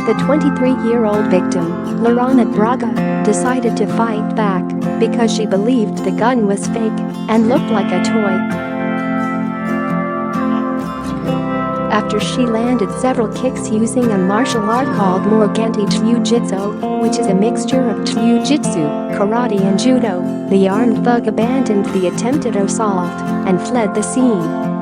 The 23-year-old victim, Lorrana Braga, decided to fight back because she believed the gun was fake and looked like a toy. After she landed several kicks using a martial art called Morganti Jiu-Jitso, which is a mixture of Jiu-Jitsu, karate and judo, the armed thug abandoned the attempted assault and fled the scene.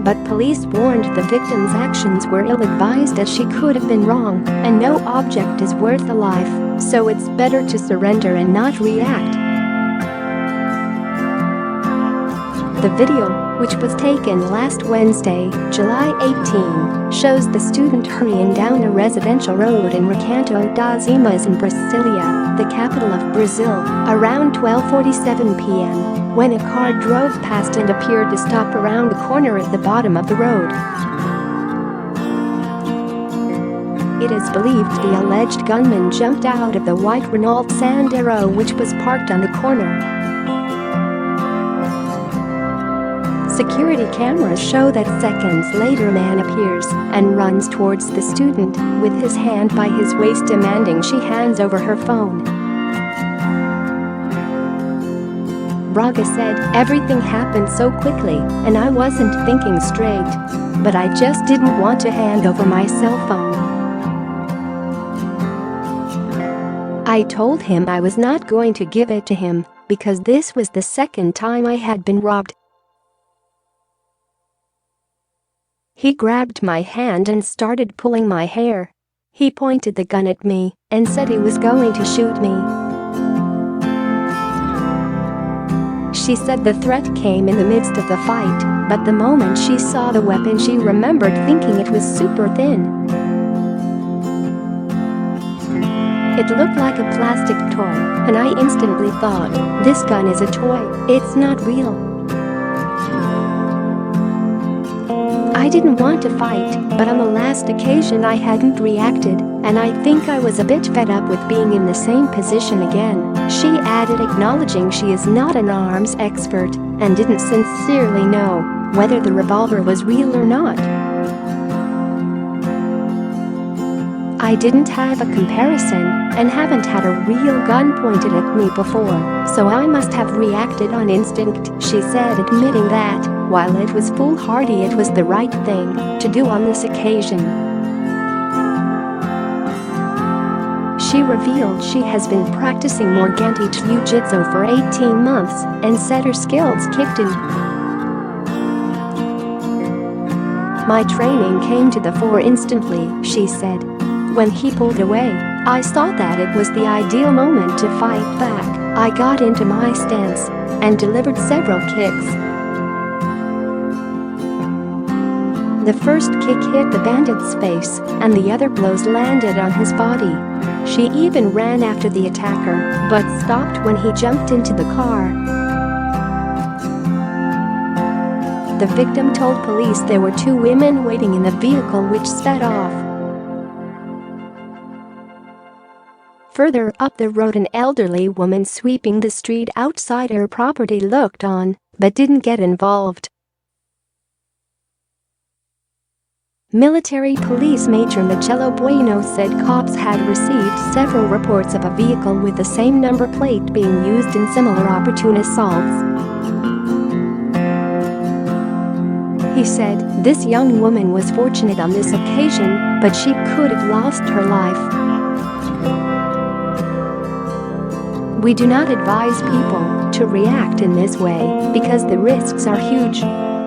But police warned the victim's actions were ill-advised as she could have been wrong, and no object is worth a life, so it's better to surrender and not react. The video, which was taken last Wednesday, July 18, shows the student hurrying down a residential road in Recanto das Emas in Brasilia, the capital of Brazil, around 12:47 p.m. when a car drove past and appeared to stop around the corner at the bottom of the road. It is believed the alleged gunman jumped out of the white Renault Sandero which was parked on the corner. Security cameras show that seconds later a man appears and runs towards the student with his hand by his waist demanding she hands over her phone. Braga said, "Everything happened so quickly and I wasn't thinking straight. But I just didn't want to hand over my cell phone. I told him I was not going to give it to him because this was the second time I had been robbed. He grabbed my hand and started pulling my hair. He pointed the gun at me and said he was going to shoot me." She said the threat came in the midst of the fight, but the moment she saw the weapon she remembered thinking it was super thin. It looked like a plastic toy, and I instantly thought, this gun is a toy, it's not real. I didn't want to fight, but on the last occasion I hadn't reacted, and I think I was a bit fed up with being in the same position again, she added, acknowledging she is not an arms expert and didn't sincerely know whether the revolver was real or not. "I didn't have a comparison and haven't had a real gun pointed at me before, so I must have reacted on instinct," she said, admitting that, while it was foolhardy, it was the right thing to do on this occasion. She revealed she has been practicing Morganti Jiu-Jitso for 18 months and said her skills kicked in. "My training came to the fore instantly," she said. "When he pulled away, I saw that it was the ideal moment to fight back. I got into my stance and delivered several kicks. The first kick hit the bandit's face and the other blows landed on his body. She even ran after the attacker, but stopped when he jumped into the car." The victim told police there were two women waiting in the vehicle which sped off. Further up the road, an elderly woman sweeping the street outside her property looked on, but didn't get involved. Military Police Major Michello Bueno said cops had received several reports of a vehicle with the same number plate being used in similar opportune assaults. He said, "This young woman was fortunate on this occasion, but she could have lost her life. We do not advise people to react in this way because the risks are huge."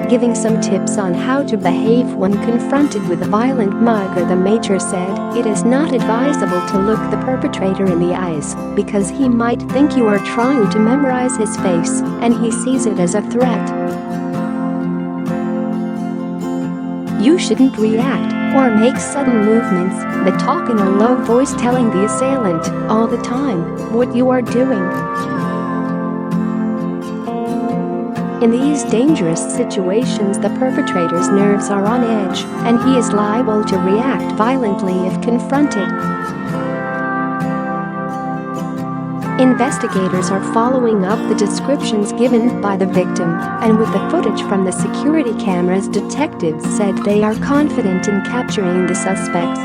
Giving some tips on how to behave when confronted with a violent mugger, the major said, "It is not advisable to look the perpetrator in the eyes because he might think you are trying to memorize his face and he sees it as a threat. You shouldn't react or make sudden movements, but talk in a low voice telling the assailant all the time what you are doing. In these dangerous situations, the perpetrator's nerves are on edge, and he is liable to react violently if confronted. Investigators are following up the descriptions given by the victim, and with the footage from the security cameras, detectives said they are confident in capturing the suspects.